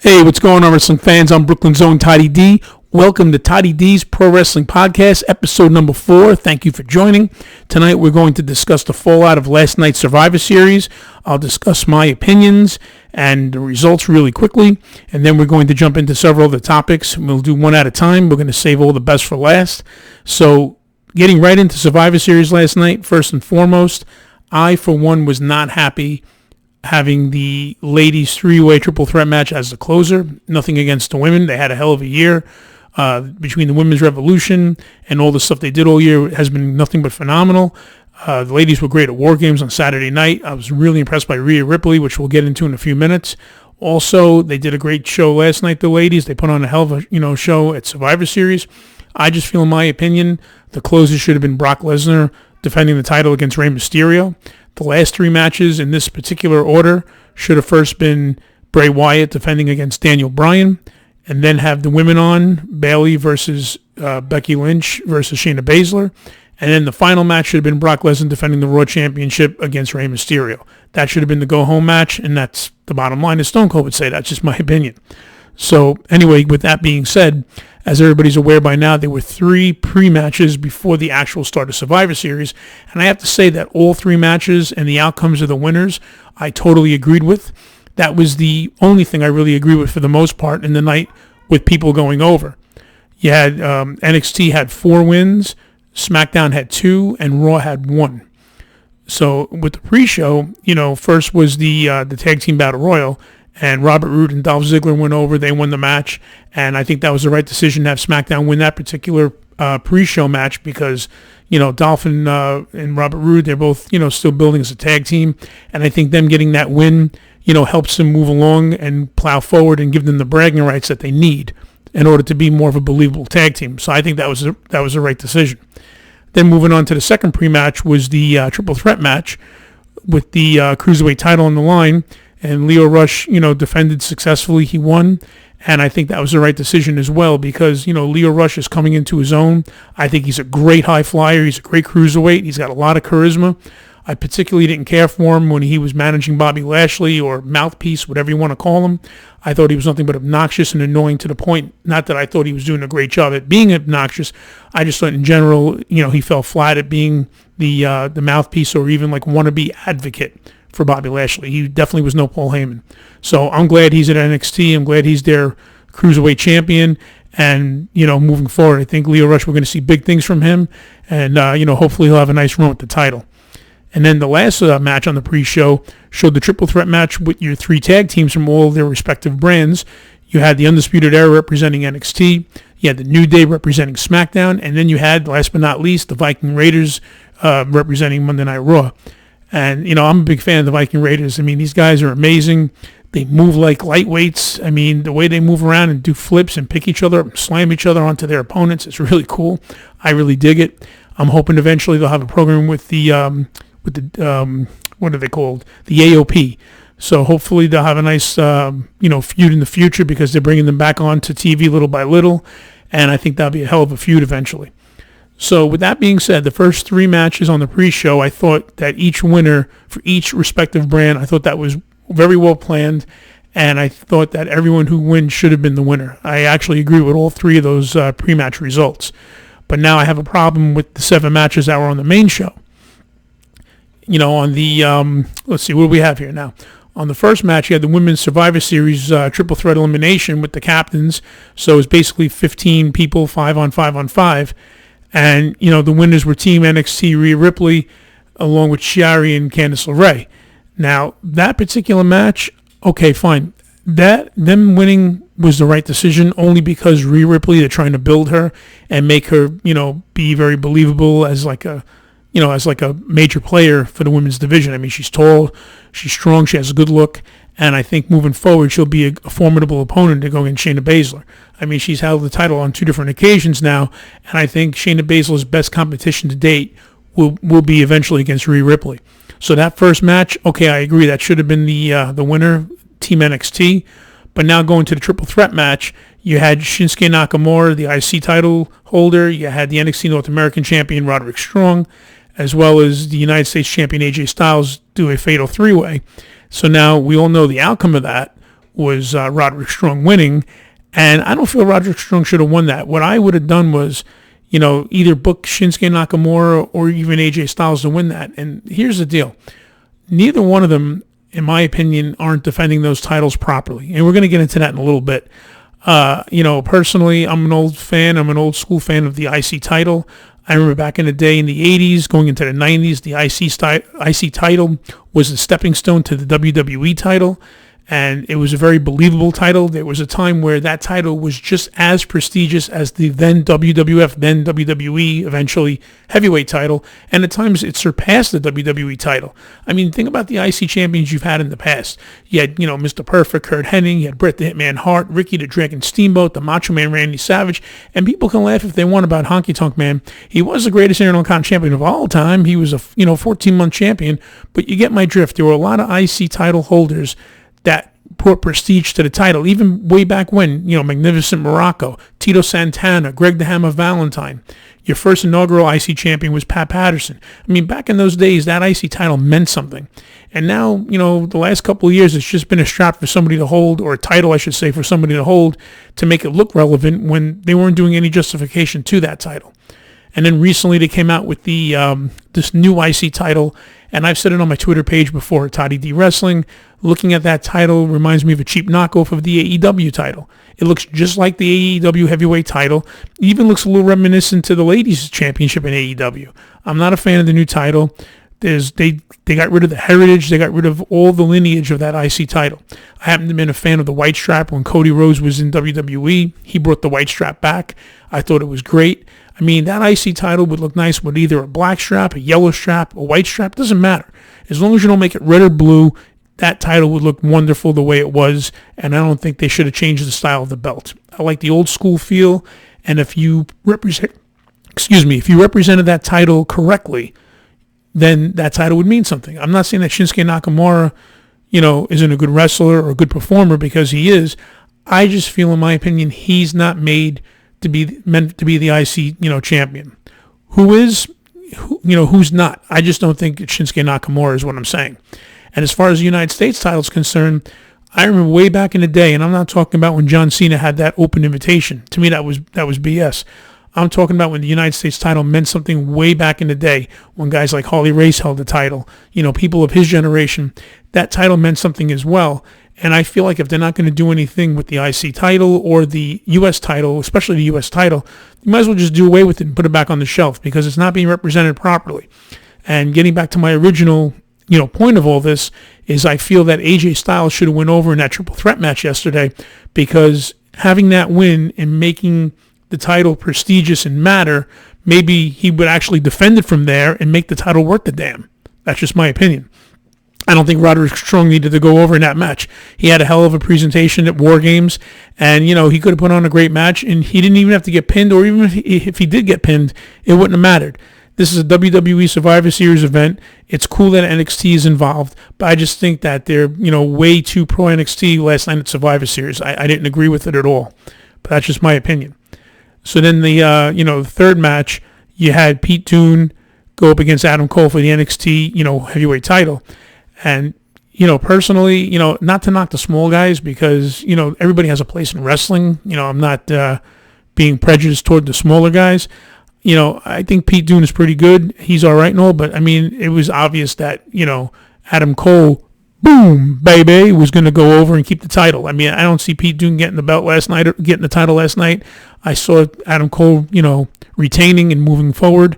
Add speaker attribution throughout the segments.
Speaker 1: Hey, what's going on, wrestling fans? I'm Brooklyn's own Toddy D. Welcome to Toddy D's Pro Wrestling Podcast, episode number 4. Thank you for joining. Tonight we're going to discuss the fallout of last night's Survivor Series. I'll discuss my opinions and the results really quickly, and then we're going to jump into several other topics. We'll do one at a time. We're going to save all the best for last. So, getting right into Survivor Series last night, first and foremost, I, for one, was not happy having the ladies three-way triple threat match as the closer. Nothing against the women. They had a hell of a year. Between the Women's Revolution and all the stuff they did all year, it has been nothing but phenomenal. The ladies were great at War Games on Saturday night. I was really impressed by Rhea Ripley, which we'll get into in a few minutes. Also, they did a great show last night, the ladies. They put on a hell of a show at Survivor Series. I just feel, in my opinion, the closer should have been Brock Lesnar defending the title against Rey Mysterio. The last three matches in this particular order should have first been Bray Wyatt defending against Daniel Bryan, and then have the women on, Bayley versus Becky Lynch versus Shayna Baszler. And then the final match should have been Brock Lesnar defending the Raw Championship against Rey Mysterio. That should have been the go-home match, and that's the bottom line, as Stone Cold would say. That's just my opinion. So anyway, with that being said, as everybody's aware by now, there were 3 pre-matches before the actual start of Survivor Series. And I have to say that all 3 matches and the outcomes of the winners, I totally agreed with. That was the only thing I really agree with for the most part in the night with people going over. You had NXT had 4 wins, SmackDown had 2, and Raw had 1. So with the pre-show, first was the Tag Team Battle Royal, and Robert Roode and Dolph Ziggler went over. They won the match, and I think that was the right decision to have SmackDown win that particular pre-show match because, Dolph and Robert Roode, they're both, still building as a tag team, and I think them getting that win, helps them move along and plow forward and give them the bragging rights that they need in order to be more of a believable tag team. So I think that was the right decision. Then moving on to the second pre-match was the triple threat match with the Cruiserweight title on the line. And Lio Rush, defended successfully. He won. And I think that was the right decision as well because, Lio Rush is coming into his own. I think he's a great high flyer. He's a great cruiserweight. He's got a lot of charisma. I particularly didn't care for him when he was managing Bobby Lashley or mouthpiece, whatever you want to call him. I thought he was nothing but obnoxious and annoying to the point. Not that I thought he was doing a great job at being obnoxious. I just thought in general, he fell flat at being the mouthpiece or even like wannabe advocate for Bobby Lashley. He definitely was no Paul Heyman. So I'm glad he's at NXT. I'm glad he's their Cruiserweight champion. And, moving forward, I think Lio Rush, we're going to see big things from him. And, hopefully he'll have a nice run with the title. And then the last match on the pre-show showed the triple threat match with your 3 tag teams from all their respective brands. You had the Undisputed Era representing NXT. You had the New Day representing SmackDown. And then you had, last but not least, the Viking Raiders representing Monday Night Raw. And, I'm a big fan of the Viking Raiders. I mean, these guys are amazing. They move like lightweights. I mean, the way they move around and do flips and pick each other up and slam each other onto their opponents is really cool. I really dig it. I'm hoping eventually they'll have a program with the what are they called? The AOP. So hopefully they'll have a nice, feud in the future because they're bringing them back onto TV little by little. And I think that'll be a hell of a feud eventually. So with that being said, the first 3 matches on the pre-show, I thought that each winner for each respective brand, I thought that was very well planned, and I thought that everyone who wins should have been the winner. I actually agree with all 3 of those pre-match results. But now I have a problem with the 7 matches that were on the main show. On the, let's see, what do we have here now? On the first match, you had the Women's Survivor Series triple threat elimination with the captains. So it was basically 15 people, 5 on 5 on 5. And, the winners were Team NXT Rhea Ripley along with Shiari and Candice LeRae. Now, that particular match, okay, fine. Them winning was the right decision only because Rhea Ripley, they're trying to build her and make her, be very believable as like a major player for the women's division. I mean, she's tall, she's strong, she has a good look. And I think moving forward, she'll be a formidable opponent to go against Shayna Baszler. I mean, she's held the title on 2 different occasions now, and I think Shayna Baszler's best competition to date will be eventually against Rhea Ripley. So that first match, okay, I agree, that should have been the winner, Team NXT. But now going to the triple threat match, you had Shinsuke Nakamura, the IC title holder. You had the NXT North American champion, Roderick Strong, as well as the United States champion, AJ Styles, do a fatal 3-way. So now we all know the outcome of that was Roderick Strong winning. And I don't feel Roderick Strong should have won that. What I would have done was, either book Shinsuke Nakamura or even AJ Styles to win that. And here's the deal. Neither one of them, in my opinion, aren't defending those titles properly. And we're going to get into that in a little bit. Personally, I'm an old fan. I'm an old school fan of the IC title. I remember back in the day in the 80s, going into the 90s, the IC title was the stepping stone to the WWE title. And it was a very believable title. There was a time where that title was just as prestigious as the then WWF, then WWE, eventually heavyweight title. And at times it surpassed the WWE title. I mean, think about the IC champions you've had in the past. You had, Mr. Perfect, Kurt Hennig. You had Bret the Hitman Hart, Ricky the Dragon Steamboat, the Macho Man Randy Savage. And people can laugh if they want about Honky Tonk Man. He was the greatest Intercontinental champion of all time. He was a, 14-month champion. But you get my drift. There were a lot of IC title holders that brought prestige to the title, even way back when, Magnificent Morocco, Tito Santana, Greg the Hammer Valentine. Your first inaugural IC champion was Pat Patterson. I mean, back in those days, that IC title meant something. And now, the last couple of years, it's just been a strap for somebody to hold, or a title, I should say, for somebody to hold to make it look relevant when they weren't doing any justification to that title. And then recently they came out with the this new IC title, and I've said it on my Twitter page before, Toddy D Wrestling. Looking at that title reminds me of a cheap knockoff of the AEW title. It looks just like the AEW heavyweight title. It even looks a little reminiscent to the ladies' championship in AEW. I'm not a fan of the new title. They got rid of the heritage. They got rid of all the lineage of that IC title. I happen to have been a fan of the white strap when Cody Rhodes was in WWE. He brought the white strap back. I thought it was great. I mean, that IC title would look nice with either a black strap, a yellow strap, a white strap. Doesn't matter. As long as you don't make it red or blue, that title would look wonderful the way it was, and I don't think they should have changed the style of the belt. I like the old school feel, and if you represented that title correctly, then that title would mean something. I'm not saying that Shinsuke Nakamura, isn't a good wrestler or a good performer, because he is. I just feel, in my opinion, he's not meant to be the IC, champion. Who's not? I just don't think it's Shinsuke Nakamura is what I'm saying. And as far as the United States title is concerned, I remember way back in the day, and I'm not talking about when John Cena had that open invitation. To me, that was BS. I'm talking about when the United States title meant something way back in the day, when guys like Harley Race held the title. People of his generation, that title meant something as well. And I feel like if they're not going to do anything with the IC title or the U.S. title, especially the U.S. title, you might as well just do away with it and put it back on the shelf, because it's not being represented properly. And getting back to my original point of all this is, I feel that AJ Styles should have went over in that triple threat match yesterday, because having that win and making the title prestigious and matter, maybe he would actually defend it from there and make the title worth the damn. That's just my opinion. I don't think Roderick Strong needed to go over in that match. He had a hell of a presentation at War Games, and, he could have put on a great match, and he didn't even have to get pinned, or even if he did get pinned, it wouldn't have mattered. This is a WWE Survivor Series event. It's cool that NXT is involved, but I just think that they're, way too pro NXT last night at Survivor Series. I didn't agree with it at all, but that's just my opinion. So then the third match, you had Pete Dunne go up against Adam Cole for the NXT, heavyweight title. And, personally, not to knock the small guys, because, everybody has a place in wrestling. I'm not being prejudiced toward the smaller guys. I think Pete Dunne is pretty good. He's all right and all, but, I mean, it was obvious that, Adam Cole, boom, baby, was going to go over and keep the title. I mean, I don't see Pete Dunne getting the belt last night or getting the title last night. I saw Adam Cole, retaining and moving forward.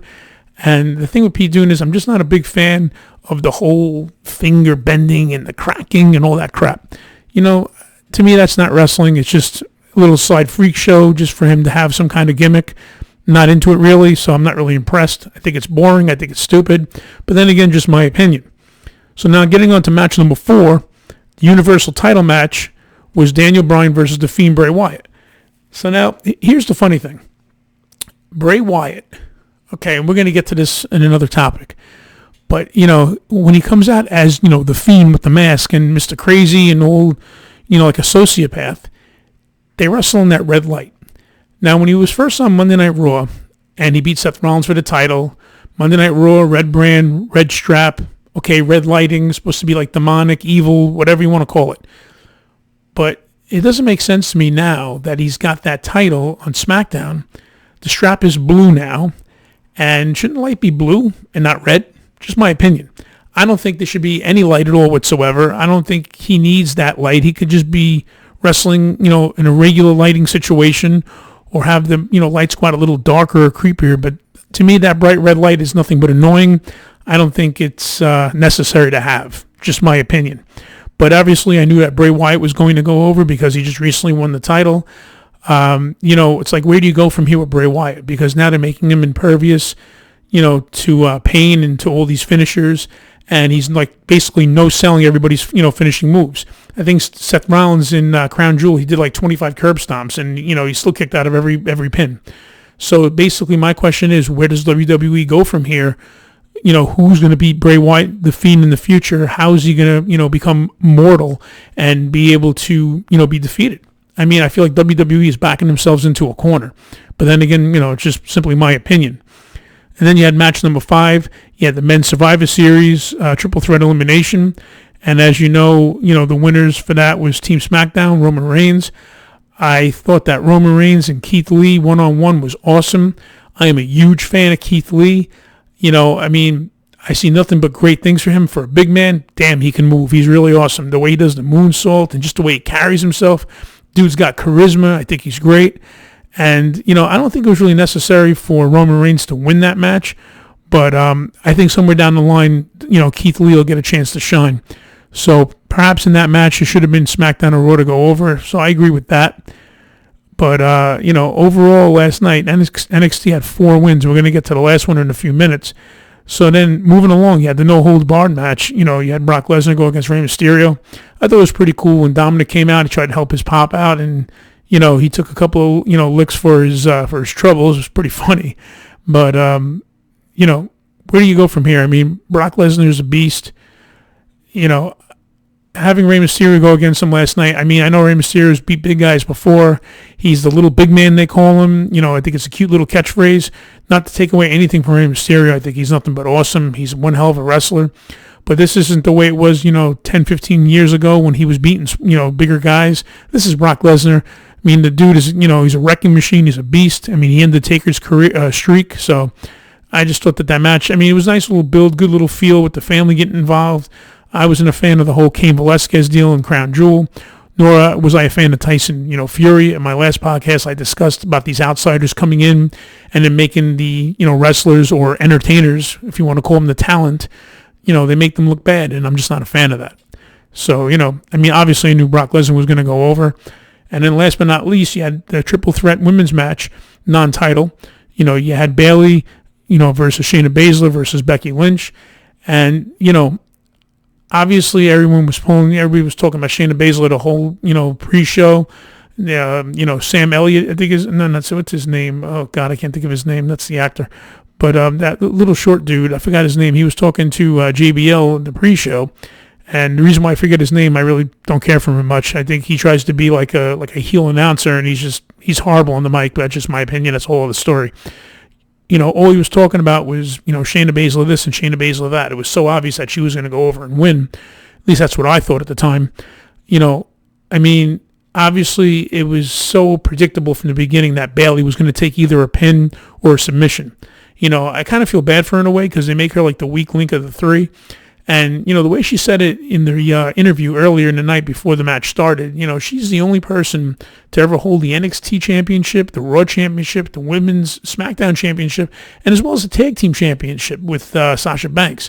Speaker 1: And the thing with Pete Dunne is, I'm just not a big fan of the whole finger bending and the cracking and all that crap. To me, that's not wrestling. It's just a little side freak show just for him to have some kind of gimmick. Not into it really, so I'm not really impressed. I think it's boring. I think it's stupid. But then again, just my opinion. So now getting on to match number 4, the Universal title match was Daniel Bryan versus The Fiend Bray Wyatt. So now, here's the funny thing. Bray Wyatt, okay, and we're going to get to this in another topic, but, when he comes out as, The Fiend with the mask and Mr. Crazy and all, like a sociopath, they wrestle in that red light. Now, when he was first on Monday Night Raw, and he beat Seth Rollins for the title, Monday Night Raw, red brand, red strap, okay, red lighting, supposed to be like demonic, evil, whatever you want to call it. But it doesn't make sense to me now that he's got that title on SmackDown. The strap is blue now, and shouldn't the light be blue and not red? Just my opinion. I don't think there should be any light at all whatsoever. I don't think he needs that light. He could just be wrestling, in a regular lighting situation, or have the, light squad a little darker or creepier. But to me, that bright red light is nothing but annoying. I don't think it's necessary to have. Just my opinion. But obviously, I knew that Bray Wyatt was going to go over because he just recently won the title. It's like, where do you go from here with Bray Wyatt? Because now they're making him impervious, to pain and to all these finishers. And he's like basically no-selling everybody's, finishing moves. I think Seth Rollins in Crown Jewel, he did like 25 curb stomps, and, he still kicked out of every pin. So basically my question is, where does WWE go from here? Who's going to beat Bray Wyatt, the Fiend, in the future? How is he going to, become mortal and be able to, be defeated? I mean, I feel like WWE is backing themselves into a corner. But then again, it's just simply my opinion. And then you had match number 5. You had the Men's Survivor Series, triple threat elimination. And as you know, the winners for that was Team SmackDown, Roman Reigns. I thought that Roman Reigns and Keith Lee one-on-one was awesome. I am a huge fan of Keith Lee. I see nothing but great things for him. For a big man, damn, he can move. He's really awesome. The way he does the moonsault and just the way he carries himself. Dude's got charisma. I think he's great. And, I don't think it was really necessary for Roman Reigns to win that match. But I think somewhere down the line, Keith Lee will get a chance to shine. So perhaps in that match, it should have been SmackDown or Raw to go over. So I agree with that. But, overall last night, NXT had 4 wins. We're going to get to the last one in a few minutes. So then moving along, you had the no-holds-barred match. You had Brock Lesnar go against Rey Mysterio. I thought it was pretty cool. When Dominic came out, he tried to help his pop out, and he took a couple of, licks for his troubles. It was pretty funny. But, where do you go from here? I mean, Brock Lesnar is a beast. Having Rey Mysterio go against him last night, I know Rey Mysterio's beat big guys before. He's the little big man, they call him. I think it's a cute little catchphrase. Not to take away anything from Rey Mysterio. I think he's nothing but awesome. He's one hell of a wrestler. But this isn't the way it was, 10, 15 years ago when he was beating, bigger guys. This is Brock Lesnar. The dude is, he's a wrecking machine. He's a beast. He ended Taker's career streak. So I just thought that match, it was a nice little build, good little feel with the family getting involved. I wasn't a fan of the whole Cain Velasquez deal in Crown Jewel, nor was I a fan of Tyson, Fury. In my last podcast, I discussed about these outsiders coming in and then making the, wrestlers or entertainers, if you want to call them the talent, they make them look bad, and I'm just not a fan of that. So, obviously I knew Brock Lesnar was going to go over. And then last but not least, you had the triple threat women's match, non-title. You had Bayley, versus Shayna Baszler versus Becky Lynch. And, obviously everybody was talking about Shayna Baszler the whole, pre-show. Sam Elliott, I think what's his name? Oh God, I can't think of his name. That's the actor. But that little short dude, I forgot his name. He was talking to JBL in the pre-show. And the reason why I forget his name, I really don't care for him much. I think he tries to be like a heel announcer, and he's horrible on the mic, but that's just my opinion. That's the whole other story. All he was talking about was, Shayna Baszler this and Shayna Baszler that. It was so obvious that she was going to go over and win. At least that's what I thought at the time. Obviously it was so predictable from the beginning that Bayley was going to take either a pin or a submission. I kind of feel bad for her in a way because they make her like the weak link of the 3. And, the way she said it in the interview earlier in the night before the match started, she's the only person to ever hold the NXT championship, the Raw championship, the Women's SmackDown championship, and as well as the Tag Team championship with Sasha Banks.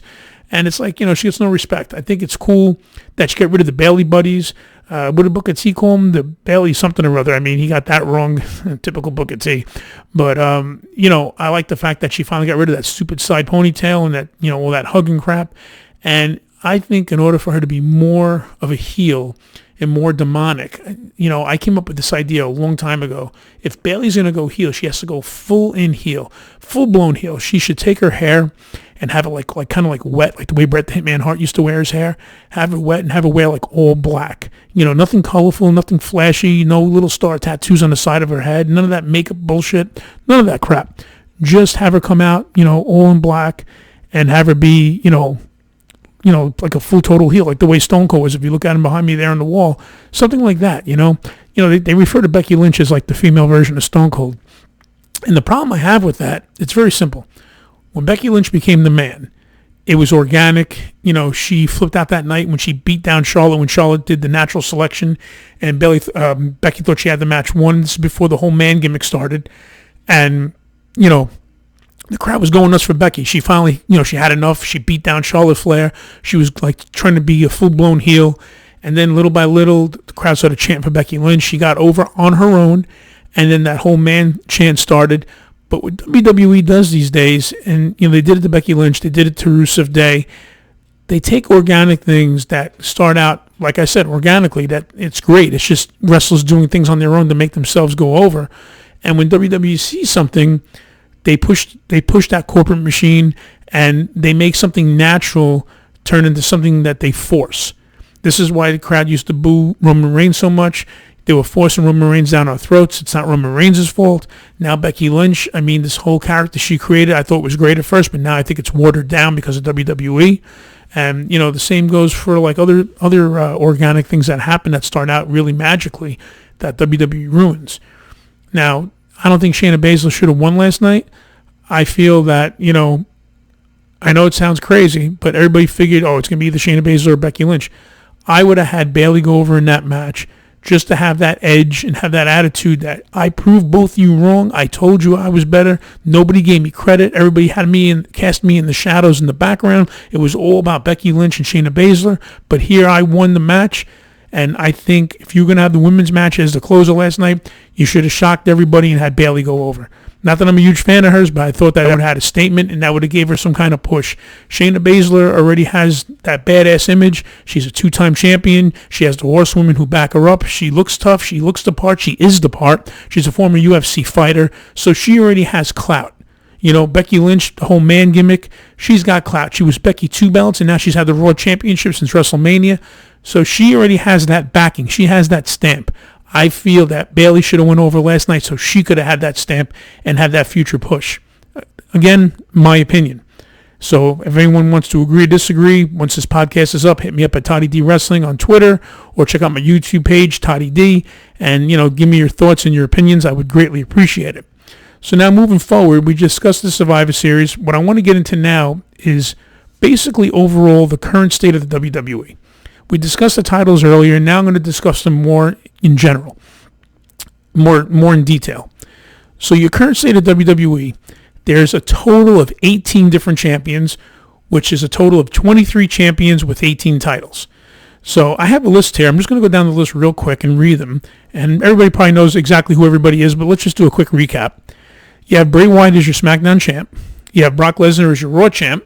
Speaker 1: And it's like, she gets no respect. I think it's cool that she got rid of the Bayley buddies. What did Booker T call him? The Bayley something or other. He got that wrong. Typical Booker T. But, I like the fact that she finally got rid of that stupid side ponytail and that, all that hugging crap. And I think in order for her to be more of a heel and more demonic, I came up with this idea a long time ago. If Bayley's going to go heel, she has to go full in heel, full blown heel. She should take her hair and have it like kind of like wet, like the way Bret the Hitman Hart used to wear his hair. Have it wet and have her wear like all black. Nothing colorful, nothing flashy, no little star tattoos on the side of her head, none of that makeup bullshit, none of that crap. Just have her come out, all in black and have her be, like a full total heel, like the way Stone Cold was. If you look at him behind me there on the wall, something like that. They refer to Becky Lynch as like the female version of Stone Cold. And the problem I have with that, it's very simple. When Becky Lynch became the man, it was organic. She flipped out that night when she beat down Charlotte when Charlotte did the natural selection, and Becky thought she had the match won. This is before the whole man gimmick started, and the crowd was going nuts for Becky. She finally, she had enough. She beat down Charlotte Flair. She was like trying to be a full-blown heel, and then little by little, the crowd started chanting for Becky Lynch. She got over on her own, and then that whole man chant started. But what WWE does these days, and they did it to Becky Lynch, they did it to Rusev Day, they take organic things that start out, like I said, organically, that it's great. It's just wrestlers doing things on their own to make themselves go over. And when WWE sees something, they push that corporate machine, and they make something natural turn into something that they force. This is why the crowd used to boo Roman Reigns so much. They were forcing Roman Reigns down our throats. It's not Roman Reigns' fault. Now Becky Lynch, this whole character she created, I thought was great at first, but now I think it's watered down because of WWE. And, the same goes for like other organic things that happen that start out really magically that WWE ruins. Now, I don't think Shayna Baszler should have won last night. I feel that, I know it sounds crazy, but everybody figured, it's going to be either Shayna Baszler or Becky Lynch. I would have had Bayley go over in that match just to have that edge and have that attitude that I proved both of you wrong. I told you I was better. Nobody gave me credit. Everybody had me and cast me in the shadows in the background. It was all about Becky Lynch and Shayna Baszler. But here I won the match. And I think if you're going to have the women's match as the closer last night, you should have shocked everybody and had Bayley go over. Not that I'm a huge fan of hers, but I thought that would have had a statement and that would have gave her some kind of push. Shayna Baszler already has that badass image. She's a two-time champion. She has the horsewomen who back her up. She looks tough. She looks the part. She is the part. She's a former UFC fighter, so she already has clout. Becky Lynch, the whole man gimmick, she's got clout. She was Becky 2 belts, and now she's had the Raw Championship since WrestleMania. So she already has that backing. She has that stamp. I feel that Bayley should have went over last night so she could have had that stamp and had that future push. Again, my opinion. So if anyone wants to agree or disagree, once this podcast is up, hit me up at Toddy D Wrestling on Twitter or check out my YouTube page, Toddy D, and, give me your thoughts and your opinions. I would greatly appreciate it. So now moving forward, we discussed the Survivor Series. What I want to get into now is basically overall the current state of the WWE. We discussed the titles earlier, and now I'm going to discuss them more in general, more in detail. So your current state of WWE, there's a total of 18 different champions, which is a total of 23 champions with 18 titles. So I have a list here. I'm just going to go down the list real quick and read them. And everybody probably knows exactly who everybody is, but let's just do a quick recap. You have Bray Wyatt as your SmackDown champ. You have Brock Lesnar as your Raw champ.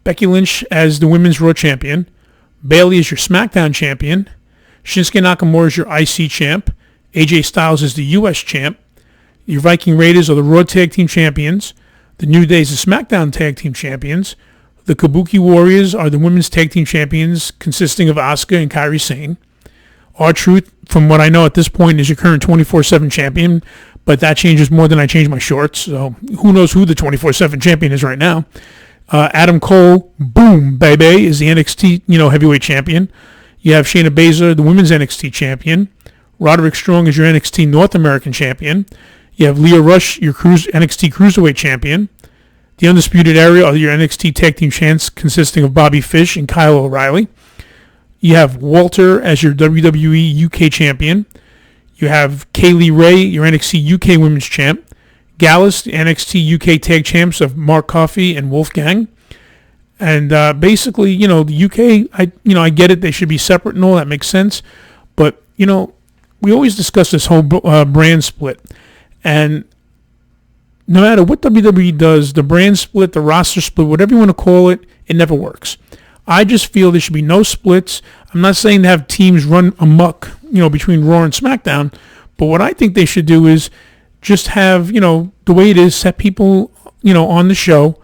Speaker 1: Becky Lynch as the Women's Raw champion. Bayley is your SmackDown champion. Shinsuke Nakamura is your IC champ. AJ Styles is the US champ. Your Viking Raiders are the Raw Tag Team champions. The New Day is the SmackDown Tag Team champions. The Kabuki Warriors are the Women's Tag Team champions, consisting of Asuka and Kairi Sane. R-Truth, from what I know at this point, is your current 24/7 champion, but that changes more than I change my shorts, so who knows who the 24/7 champion is right now. Adam Cole, boom, baby, is the NXT, heavyweight champion. You have Shayna Baszler, the women's NXT champion. Roderick Strong is your NXT North American champion. You have Lio Rush, your NXT Cruiserweight champion. The Undisputed Era are your NXT Tag Team champs, consisting of Bobby Fish and Kyle O'Reilly. You have Walter as your WWE UK champion. You have Kaylee Ray, your NXT UK Women's champ. Gallus, the NXT UK Tag Champs of Mark Coffey and Wolfgang. And basically, the UK, I get it. They should be separate and all. That makes sense. But, we always discuss this whole brand split. And no matter what WWE does, the brand split, the roster split, whatever you want to call it, it never works. I just feel there should be no splits. I'm not saying to have teams run amok, between Raw and SmackDown. But what I think they should do is just have, the way it is, set people, on the show,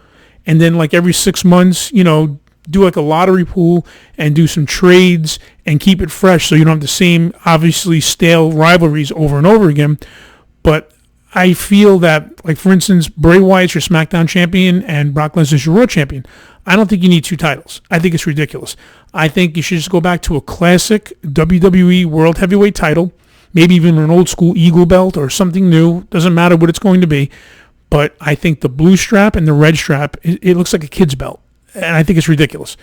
Speaker 1: and then like every 6 months, do like a lottery pool and do some trades and keep it fresh so you don't have the same, obviously, stale rivalries over and over again. But I feel that, like, for instance, Bray Wyatt's your SmackDown champion and Brock Lesnar's your Raw champion. I don't think you need two titles. I think it's ridiculous. I think you should just go back to a classic WWE World Heavyweight title, maybe even an old school Eagle belt or something new. Doesn't matter what it's going to be. But I think the blue strap and the red strap, it looks like a kid's belt. And I think it's ridiculous.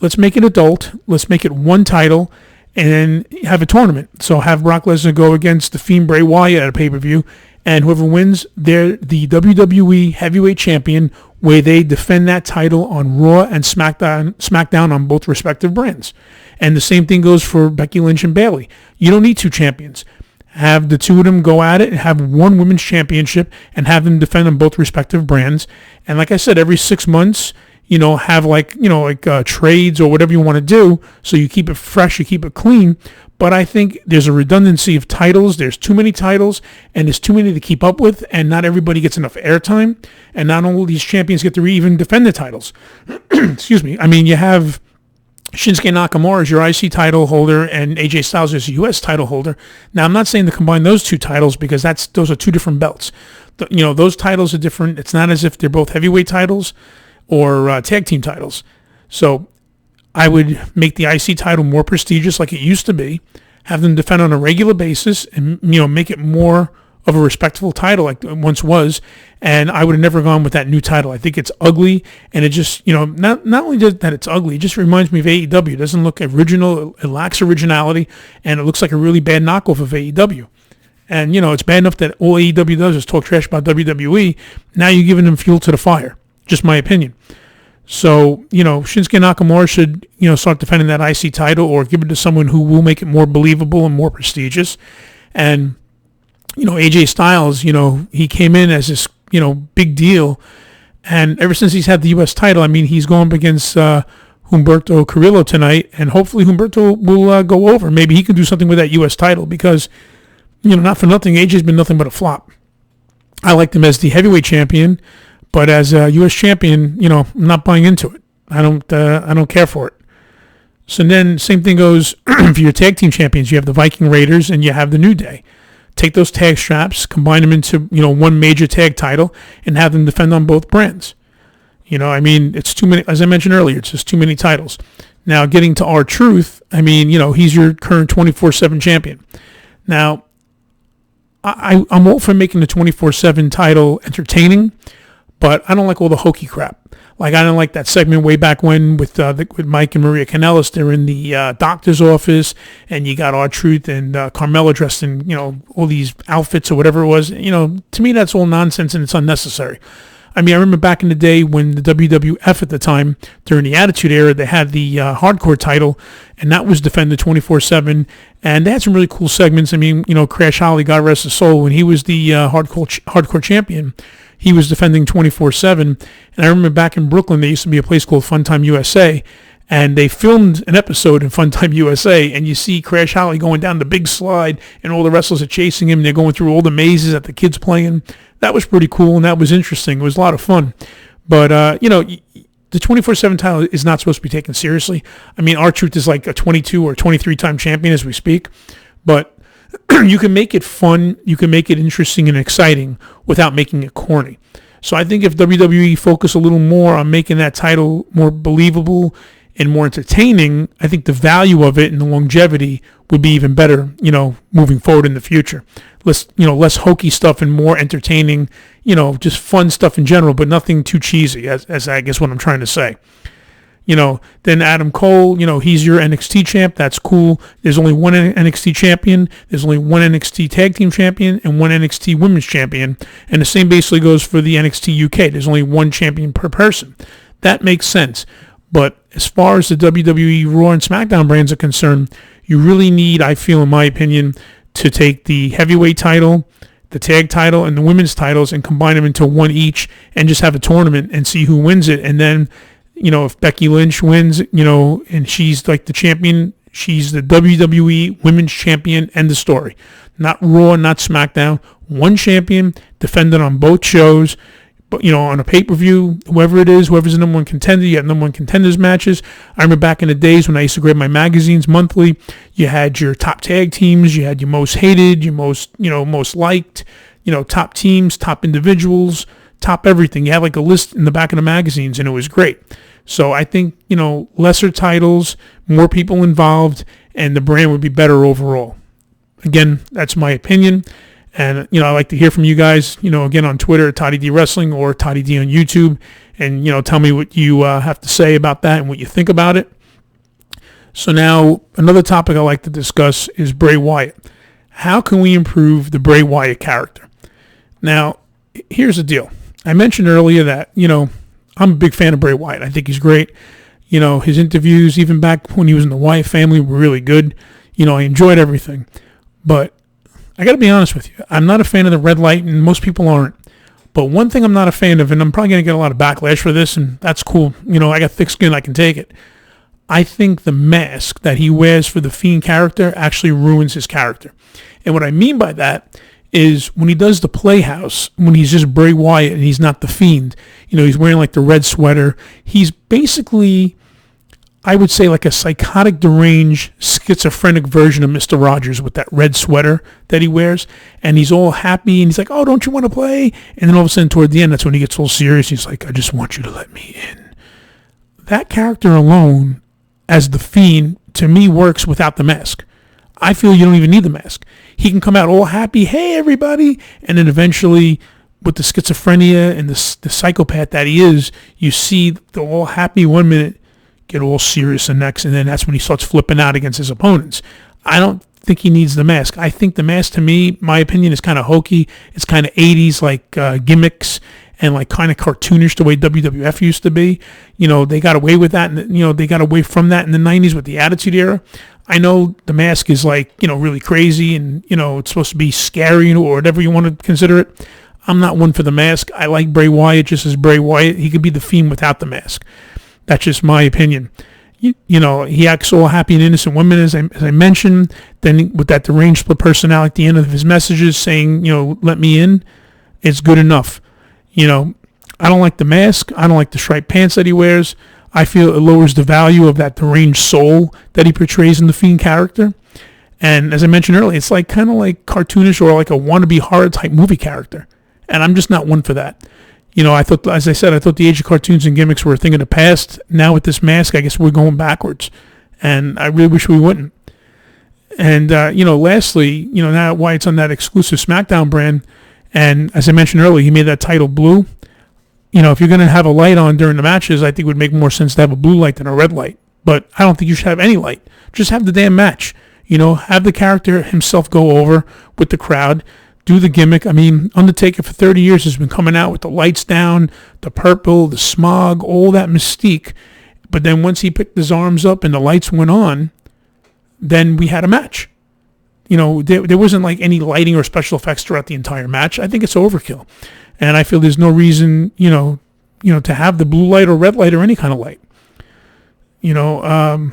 Speaker 1: Let's make it adult. Let's make it one title and then have a tournament. So have Brock Lesnar go against the Fiend Bray Wyatt at a pay-per-view. And whoever wins, they're the WWE Heavyweight Champion, where they defend that title on Raw and SmackDown on both respective brands. And the same thing goes for Becky Lynch and Bayley. You don't need two champions. Have the two of them go at it and have one women's championship and have them defend on both respective brands. And like I said, every 6 months, have trades or whatever you want to do, so you keep it fresh, you keep it clean. But I think there's a redundancy of titles. There's too many titles, and there's too many to keep up with, and not everybody gets enough airtime, and not all these champions get to even defend the titles. Excuse me. I mean, you have Shinsuke Nakamura as your IC title holder and AJ Styles as your US title holder. Now, I'm not saying to combine those two titles because those are two different belts. Those titles are different. It's not as if they're both heavyweight titles or tag team titles. So I would make the IC title more prestigious like it used to be, have them defend on a regular basis and, make it more of a respectable title like it once was. And I would have never gone with that new title. I think it's ugly, and it just, not only that it's ugly, it just reminds me of AEW. It doesn't look original. It lacks originality, and it looks like a really bad knockoff of AEW. And, it's bad enough that all AEW does is talk trash about WWE. Now you're giving them fuel to the fire. Just my opinion. So, Shinsuke Nakamura should, start defending that IC title or give it to someone who will make it more believable and more prestigious. And, AJ Styles, he came in as this, big deal. And ever since he's had the U.S. title, I mean, he's going up against Humberto Carrillo tonight. And hopefully Humberto will go over. Maybe he can do something with that U.S. title because, not for nothing, AJ's been nothing but a flop. I liked him as the heavyweight champion. But as a U.S. champion, I'm not buying into it. I don't care for it. So then, same thing goes for your tag team champions. You have the Viking Raiders and you have the New Day. Take those tag straps, combine them into one major tag title, and have them defend on both brands. It's too many. As I mentioned earlier, it's just too many titles. Now, getting to R-Truth, he's your current 24/7 champion. Now, I'm all for making the 24/7 title entertaining. But I don't like all the hokey crap. Like, I don't like that segment way back when with Mike and Maria Kanellis. They're in the doctor's office, and you got R-Truth and Carmella dressed in, all these outfits or whatever it was. To me, that's all nonsense, and it's unnecessary. I remember back in the day when the WWF at the time, during the Attitude Era, they had the Hardcore title, and that was defended 24/7. And they had some really cool segments. Crash Holly, God rest his soul, when he was the hardcore champion, he was defending 24/7. And I remember back in Brooklyn, there used to be a place called Funtime USA, and they filmed an episode in Funtime USA, and you see Crash Holly going down the big slide, and all the wrestlers are chasing him, and they're going through all the mazes that the kids playing. That was pretty cool, and that was interesting. It was a lot of fun. But, the 24/7 title is not supposed to be taken seriously. R-Truth is like a 22 or 23-time champion as we speak, but you can make it fun, you can make it interesting and exciting without making it corny. So I think if WWE focus a little more on making that title more believable and more entertaining, I think the value of it and the longevity would be even better, moving forward in the future. Less hokey stuff and more entertaining, just fun stuff in general, but nothing too cheesy, as I guess what I'm trying to say. Then Adam Cole, he's your NXT champ. That's cool. There's only one NXT champion. There's only one NXT tag team champion and one NXT women's champion. And the same basically goes for the NXT UK. There's only one champion per person. That makes sense. But as far as the WWE Raw and SmackDown brands are concerned, you really need, I feel in my opinion, to take the heavyweight title, the tag title, and the women's titles and combine them into one each and just have a tournament and see who wins it. And then, if Becky Lynch wins, and she's like the champion, she's the WWE Women's Champion, end the story. Not Raw, not SmackDown. One champion, defended on both shows. But, on a pay-per-view, whoever it is, whoever's the number one contender, you have number one contenders matches. I remember back in the days when I used to grab my magazines monthly, you had your top tag teams, you had your most hated, your most liked, top teams, top individuals, top everything. You had like a list in the back of the magazines, and it was great. So I think, lesser titles, more people involved, and the brand would be better overall. Again, that's my opinion. And, I like to hear from you guys, again on Twitter, Toddy D Wrestling, or Toddy D on YouTube. And, tell me what you have to say about that and what you think about it. So now, another topic I like to discuss is Bray Wyatt. How can we improve the Bray Wyatt character? Now, here's the deal. I mentioned earlier that, I'm a big fan of Bray Wyatt. I think he's great. His interviews, even back when he was in the Wyatt family, were really good. I enjoyed everything. But I got to be honest with you. I'm not a fan of the red light, and most people aren't. But one thing I'm not a fan of, and I'm probably going to get a lot of backlash for this, and that's cool. I got thick skin. I can take it. I think the mask that he wears for the Fiend character actually ruins his character. And what I mean by that is when he does the Playhouse, when he's just Bray Wyatt and he's not the Fiend, he's wearing like the red sweater. He's basically, I would say, like a psychotic, deranged, schizophrenic version of Mr. Rogers with that red sweater that he wears. And he's all happy and he's like, oh, don't you want to play? And then all of a sudden toward the end, that's when he gets all serious. He's like, I just want you to let me in. That character alone, as the Fiend, to me works without the mask. I feel you don't even need the mask. He can come out all happy, hey everybody, and then eventually with the schizophrenia and the psychopath that he is, you see the all happy 1 minute get all serious the next, and then that's when he starts flipping out against his opponents. I don't think he needs the mask. I think the mask, to me, my opinion, is kind of hokey. It's kind of 80s like gimmicks and like kind of cartoonish the way WWF used to be. They got away with that, and they got away from that in the 90s with the Attitude Era. I know the mask is like, really crazy and, it's supposed to be scary or whatever you want to consider it. I'm not one for the mask. I like Bray Wyatt just as Bray Wyatt. He could be the Fiend without the mask. That's just my opinion. He acts all happy and innocent 1 minute, as I mentioned. Then with that deranged split personality at the end of his messages saying, let me in, it's good enough. I don't like the mask. I don't like the striped pants that he wears. I feel it lowers the value of that deranged soul that he portrays in the Fiend character. And as I mentioned earlier, it's like kind of like cartoonish or like a wannabe horror type movie character. And I'm just not one for that. I thought, as I said, I thought the age of cartoons and gimmicks were a thing of the past. Now with this mask, I guess we're going backwards. And I really wish we wouldn't. And, lastly, now Wyatt's on that exclusive SmackDown brand. And as I mentioned earlier, he made that title blue. If you're going to have a light on during the matches, I think it would make more sense to have a blue light than a red light. But I don't think you should have any light. Just have the damn match. Have the character himself go over with the crowd, do the gimmick. I mean, Undertaker for 30 years has been coming out with the lights down, the purple, the smog, all that mystique. But then once he picked his arms up and the lights went on, then we had a match. There wasn't like any lighting or special effects throughout the entire match. I think it's overkill. And I feel there's no reason, to have the blue light or red light or any kind of light. And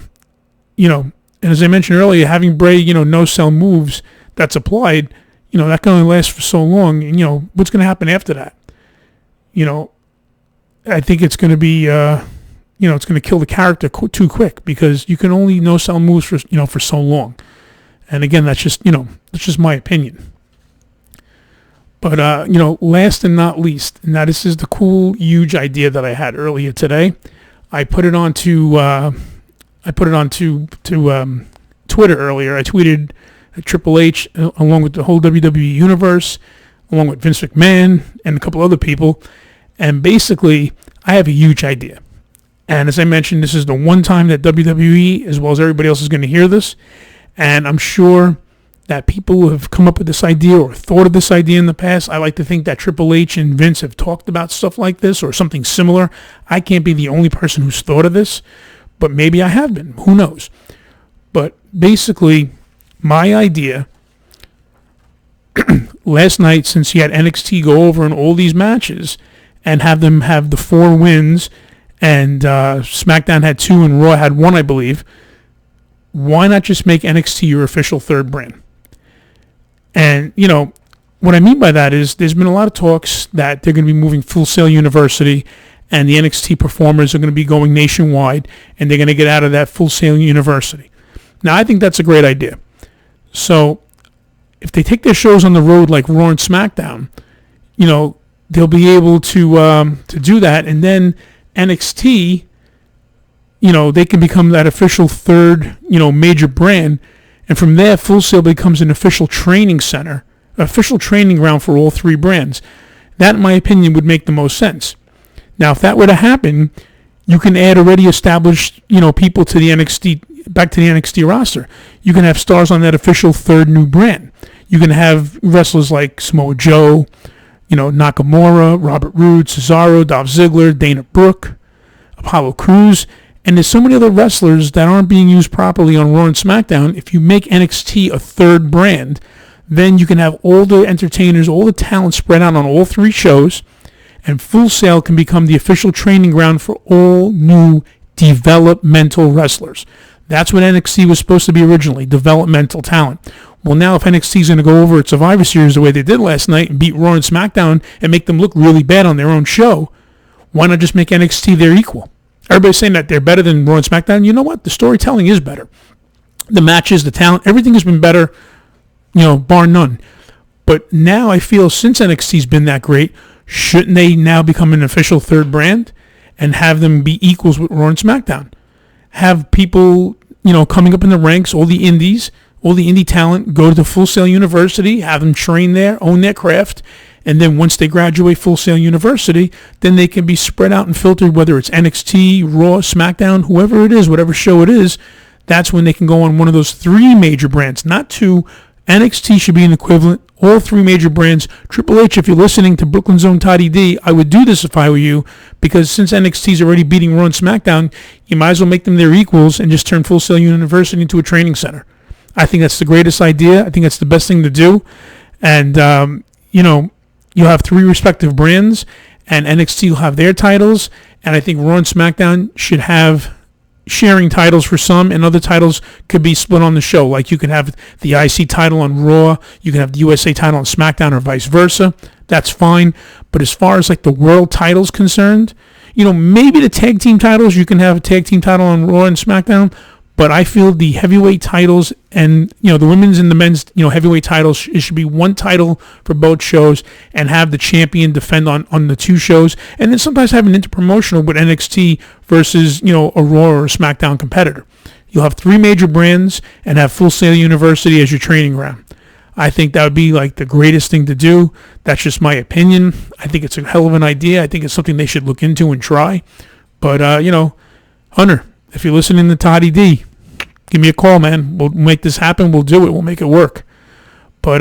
Speaker 1: as I mentioned earlier, having Bray, no-sell moves that's applied, that can only last for so long. And, what's going to happen after that? I think it's going to be, it's going to kill the character too quick because you can only no-sell moves for so long. And again, that's just my opinion. But, last and not least, and now this is the cool, huge idea that I had earlier today. I put it onto Twitter earlier. I tweeted Triple H along with the whole WWE universe, along with Vince McMahon and a couple other people. And basically, I have a huge idea. And as I mentioned, this is the one time that WWE, as well as everybody else, is going to hear this. And I'm sure that people who have come up with this idea or thought of this idea in the past, I like to think that Triple H and Vince have talked about stuff like this or something similar. I can't be the only person who's thought of this, but maybe I have been. Who knows? But basically, my idea last night, since he had NXT go over in all these matches and have them have the 4 wins, and SmackDown had 2 and Raw had 1, I believe, why not just make NXT your official third brand? And, what I mean by that is there's been a lot of talks that they're going to be moving Full Sail University and the NXT performers are going to be going nationwide and they're going to get out of that Full Sail University. Now, I think that's a great idea. So if they take their shows on the road like Raw and SmackDown, they'll be able to do that, and then NXT, they can become that official third, major brand, and from there, Full Sail becomes an official training center, official training ground for all three brands. That, in my opinion, would make the most sense. Now, if that were to happen, you can add already established, people to the back to the NXT roster. You can have stars on that official third new brand. You can have wrestlers like Samoa Joe, Nakamura, Robert Roode, Cesaro, Dolph Ziggler, Dana Brooke, Apollo Crews, and there's so many other wrestlers that aren't being used properly on Raw and SmackDown. If you make NXT a third brand, then you can have all the entertainers, all the talent spread out on all three shows, and Full Sail can become the official training ground for all new developmental wrestlers. That's what NXT was supposed to be originally, developmental talent. Well, now if NXT is going to go over its Survivor Series the way they did last night and beat Raw and SmackDown and make them look really bad on their own show, why not just make NXT their equal? Everybody's saying that they're better than Raw and SmackDown. You know what? The storytelling is better. The matches, the talent, everything has been better, bar none. But now I feel since NXT's been that great, shouldn't they now become an official third brand and have them be equals with Raw and SmackDown? Have people, coming up in the ranks, all the indie talent, go to the Full Sail University, have them train there, own their craft, and then once they graduate Full Sail University, then they can be spread out and filtered, whether it's NXT, Raw, SmackDown, whoever it is, whatever show it is, that's when they can go on one of those three major brands, not two. NXT should be an equivalent, all three major brands. Triple H, if you're listening to Brooklyn's own Toddy D, I would do this if I were you, because since NXT's already beating Raw and SmackDown, you might as well make them their equals and just turn Full Sail University into a training center. I think that's the greatest idea. I think that's the best thing to do. And, you'll have three respective brands, and NXT will have their titles, and I think Raw and SmackDown should have sharing titles for some, and other titles could be split on the show. Like you can have the IC title on Raw, you can have the USA title on SmackDown, or vice versa. That's fine. But as far as like the world titles concerned, maybe the tag team titles, you can have a tag team title on Raw and SmackDown, but I feel the heavyweight titles and, the women's and the men's, heavyweight titles, it should be one title for both shows and have the champion defend on the two shows. And then sometimes have an interpromotional with NXT versus, a Raw or a SmackDown competitor. You'll have three major brands and have Full Sail University as your training ground. I think that would be like the greatest thing to do. That's just my opinion. I think it's a hell of an idea. I think it's something they should look into and try. But, Hunter, if you're listening to Toddy D, give me a call, man. We'll make this happen. We'll do it. We'll make it work. But,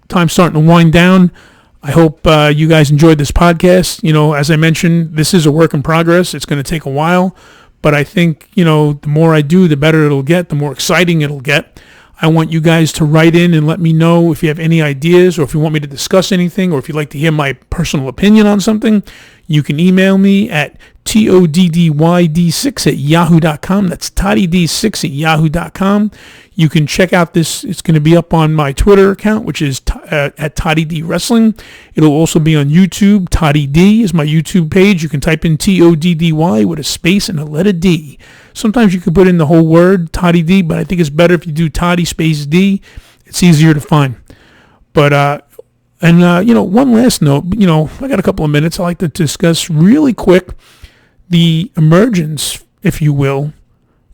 Speaker 1: time's starting to wind down. I hope you guys enjoyed this podcast. As I mentioned, this is a work in progress. It's going to take a while. But I think, the more I do, the better it'll get, the more exciting it'll get. I want you guys to write in and let me know if you have any ideas or if you want me to discuss anything or if you'd like to hear my personal opinion on something. You can email me at toddyd6@yahoo.com. That's toddyd6@yahoo.com. You can check out this. It's going to be up on my Twitter account, which is at Toddy D Wrestling. It'll also be on YouTube. Toddy D is my YouTube page. You can type in TODDY with a space and a letter D. Sometimes you can put in the whole word, Toddy D, but I think it's better if you do Toddy space D. It's easier to find. But, one last note, I got a couple of minutes. I'd like to discuss really quick the emergence, if you will.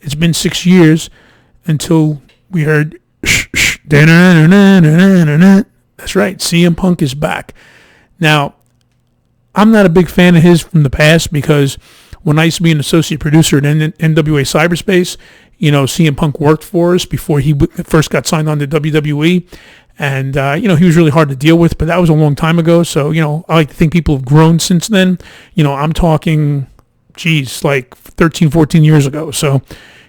Speaker 1: It's been 6 years until we heard, that's right, CM Punk is back. Now, I'm not a big fan of his from the past because when I used to be an associate producer at NWA Cyberspace, CM Punk worked for us before he first got signed on to WWE. And, he was really hard to deal with, but that was a long time ago. So, I like to think people have grown since then. I'm talking, like 13, 14 years ago. So,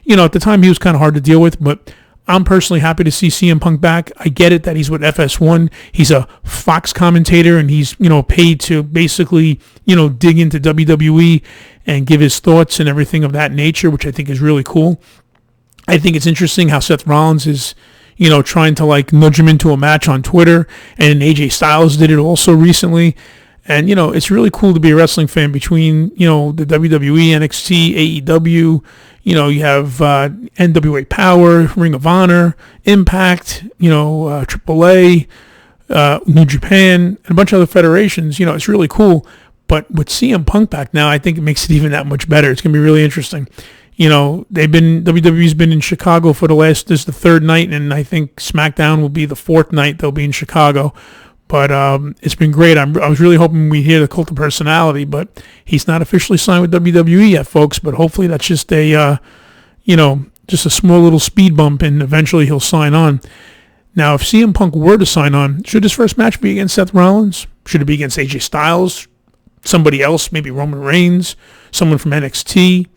Speaker 1: at the time he was kind of hard to deal with, but I'm personally happy to see CM Punk back. I get it that he's with FS1. He's a Fox commentator and he's, paid to basically, dig into WWE and give his thoughts and everything of that nature, which I think is really cool. I think it's interesting how Seth Rollins is, trying to like nudge him into a match on Twitter, and AJ Styles did it also recently. And, it's really cool to be a wrestling fan between, the WWE, NXT, AEW, You have NWA Power, Ring of Honor, Impact, AAA, New Japan, and a bunch of other federations. It's really cool. But with CM Punk back now, I think it makes it even that much better. It's going to be really interesting. WWE's been in Chicago for this is the third night, and I think SmackDown will be the fourth night they'll be in Chicago. But it's been great. I was really hoping we'd hear the Cult of Personality, but he's not officially signed with WWE yet, folks. But hopefully that's just a small little speed bump, and eventually he'll sign on. Now, if CM Punk were to sign on, should his first match be against Seth Rollins? Should it be against AJ Styles? Somebody else, maybe Roman Reigns, someone from NXT?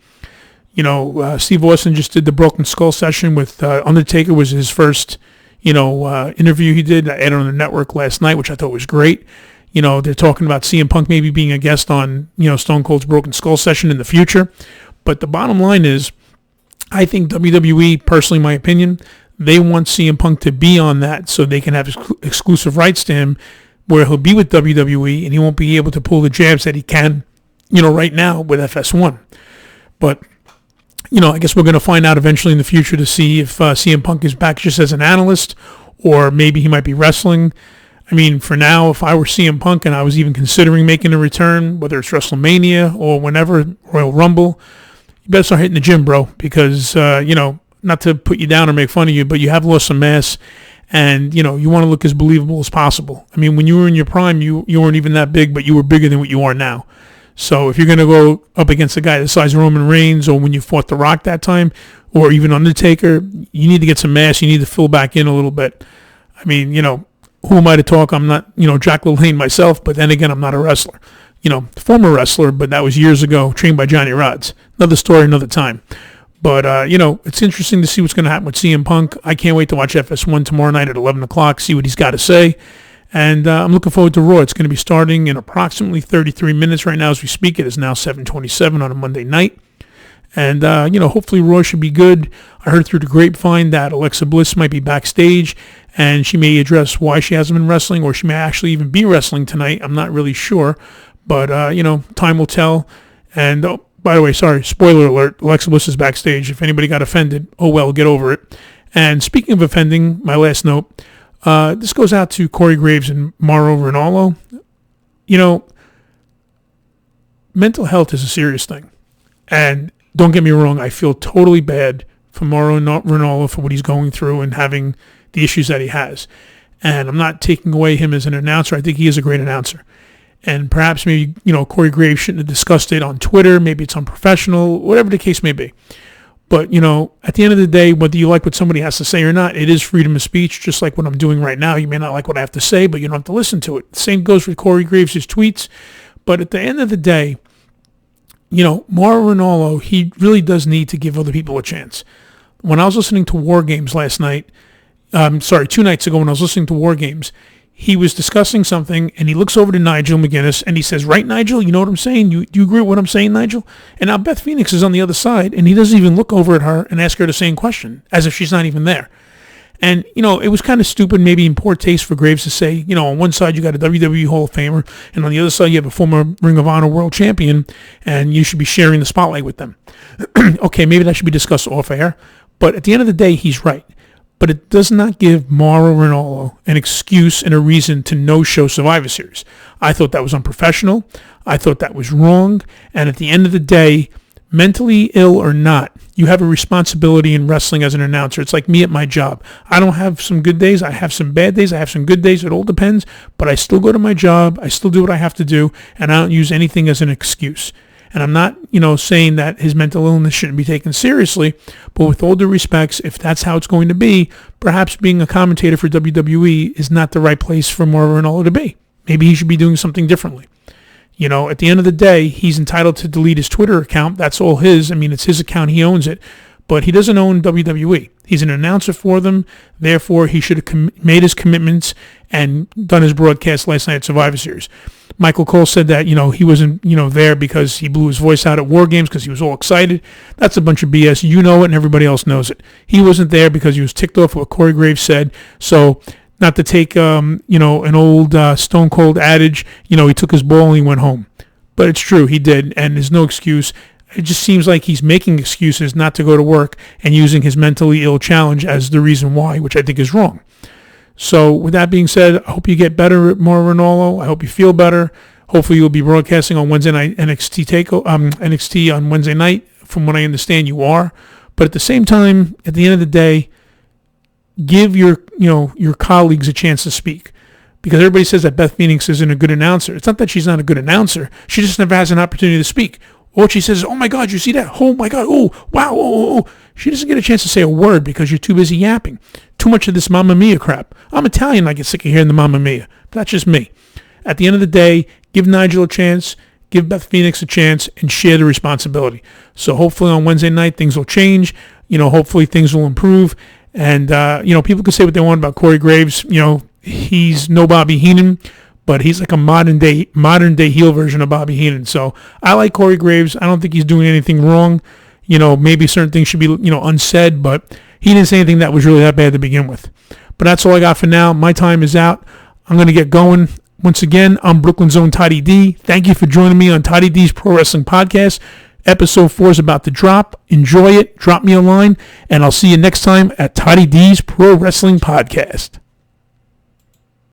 Speaker 1: Steve Austin just did the Broken Skull session with Undertaker. Was his first interview he did. I aired on the network last night, which I thought was great. They're talking about CM Punk maybe being a guest on, Stone Cold's Broken Skull session in the future. But the bottom line is, I think WWE, personally, my opinion, they want CM Punk to be on that so they can have exclusive rights to him where he'll be with WWE and he won't be able to pull the jabs that he can, right now with FS1. But I guess we're going to find out eventually in the future to see if CM Punk is back just as an analyst or maybe he might be wrestling. I mean, for now, if I were CM Punk and I was even considering making a return, whether it's WrestleMania or whenever, Royal Rumble, you better start hitting the gym, bro, because, not to put you down or make fun of you, but you have lost some mass and, you want to look as believable as possible. I mean, when you were in your prime, you weren't even that big, but you were bigger than what you are now. So if you're going to go up against a guy the size of Roman Reigns or when you fought The Rock that time or even Undertaker, you need to get some mass. You need to fill back in a little bit. I mean, who am I to talk? I'm not, Jack LaLanne myself, but then again, I'm not a wrestler. Former wrestler, but that was years ago, trained by Johnny Rods. Another story, another time. But, it's interesting to see what's going to happen with CM Punk. I can't wait to watch FS1 tomorrow night at 11 o'clock, see what he's got to say. And I'm looking forward to Raw. It's going to be starting in approximately 33 minutes right now as we speak. It is now 7:27 on a Monday night. And, hopefully Raw should be good. I heard through the grapevine that Alexa Bliss might be backstage, and she may address why she hasn't been wrestling, or she may actually even be wrestling tonight. I'm not really sure. But, time will tell. And, by the way, sorry, spoiler alert, Alexa Bliss is backstage. If anybody got offended, oh well, get over it. And speaking of offending, my last note, this goes out to Corey Graves and Mauro Ranallo. Mental health is a serious thing. And don't get me wrong, I feel totally bad for Mauro Ranallo for what he's going through and having the issues that he has. And I'm not taking away him as an announcer. I think he is a great announcer. And perhaps maybe, Corey Graves shouldn't have discussed it on Twitter. Maybe it's unprofessional, whatever the case may be. But, at the end of the day, whether you like what somebody has to say or not, it is freedom of speech, just like what I'm doing right now. You may not like what I have to say, but you don't have to listen to it. The same goes with Corey Graves' tweets. But at the end of the day, Mauro Ranallo, he really does need to give other people a chance. When I was listening to War Games last night, 2 nights ago when I was listening to War Games, he was discussing something, and he looks over to Nigel McGuinness, and he says, right, Nigel, you know what I'm saying? Do you agree with what I'm saying, Nigel? And now Beth Phoenix is on the other side, and he doesn't even look over at her and ask her the same question, as if she's not even there. And, it was kind of stupid, maybe in poor taste for Graves to say, on one side you got a WWE Hall of Famer, and on the other side you have a former Ring of Honor World Champion, and you should be sharing the spotlight with them. Okay, maybe that should be discussed off air, but at the end of the day, he's right. But it does not give Mauro Ranallo an excuse and a reason to no-show Survivor Series. I thought that was unprofessional. I thought that was wrong. And at the end of the day, mentally ill or not, you have a responsibility in wrestling as an announcer. It's like me at my job. I don't have some good days. I have some bad days. I have some good days. It all depends. But I still go to my job. I still do what I have to do. And I don't use anything as an excuse. And I'm not, saying that his mental illness shouldn't be taken seriously, but with all due respects, if that's how it's going to be, perhaps being a commentator for WWE is not the right place for Mauro Ranallo to be. Maybe he should be doing something differently. At the end of the day, he's entitled to delete his Twitter account. That's all his. I mean, it's his account. He owns it. But he doesn't own WWE. He's an announcer for them. Therefore, he should have made his commitments and done his broadcast last night at Survivor Series. Michael Cole said that, he wasn't, there because he blew his voice out at War Games because he was all excited. That's a bunch of BS. You know it and everybody else knows it. He wasn't there because he was ticked off what Corey Graves said. So not to take, an old Stone Cold adage, he took his ball and he went home. But it's true, he did, and there's no excuse. It just seems like he's making excuses not to go to work and using his mentally ill challenge as the reason why, which I think is wrong. So with that being said, I hope you get better, Mauro Ranallo. I hope you feel better. Hopefully you'll be broadcasting on Wednesday night NXT on Wednesday night. From what I understand, you are. But at the same time, at the end of the day, give your colleagues a chance to speak. Because everybody says that Beth Phoenix isn't a good announcer. It's not that she's not a good announcer. She just never has an opportunity to speak. Or she says, oh my God, you see that? Oh my God, oh, wow, oh. She doesn't get a chance to say a word because you're too busy yapping. Too much of this Mamma Mia crap. I'm Italian, I get sick of hearing the Mamma Mia. But that's just me. At the end of the day, give Nigel a chance, give Beth Phoenix a chance, and share the responsibility. So hopefully on Wednesday night, things will change. Hopefully things will improve. And, people can say what they want about Corey Graves. He's no Bobby Heenan, but he's like a modern day heel version of Bobby Heenan. So I like Corey Graves. I don't think he's doing anything wrong. Maybe certain things should be, unsaid, but he didn't say anything that was really that bad to begin with. But that's all I got for now. My time is out. I'm going to get going. Once again, I'm Brooklyn's own Toddy D. Thank you for joining me on Toddy D's Pro Wrestling Podcast. Episode 4 is about to drop. Enjoy it. Drop me a line, and I'll see you next time at Toddy D's Pro Wrestling Podcast.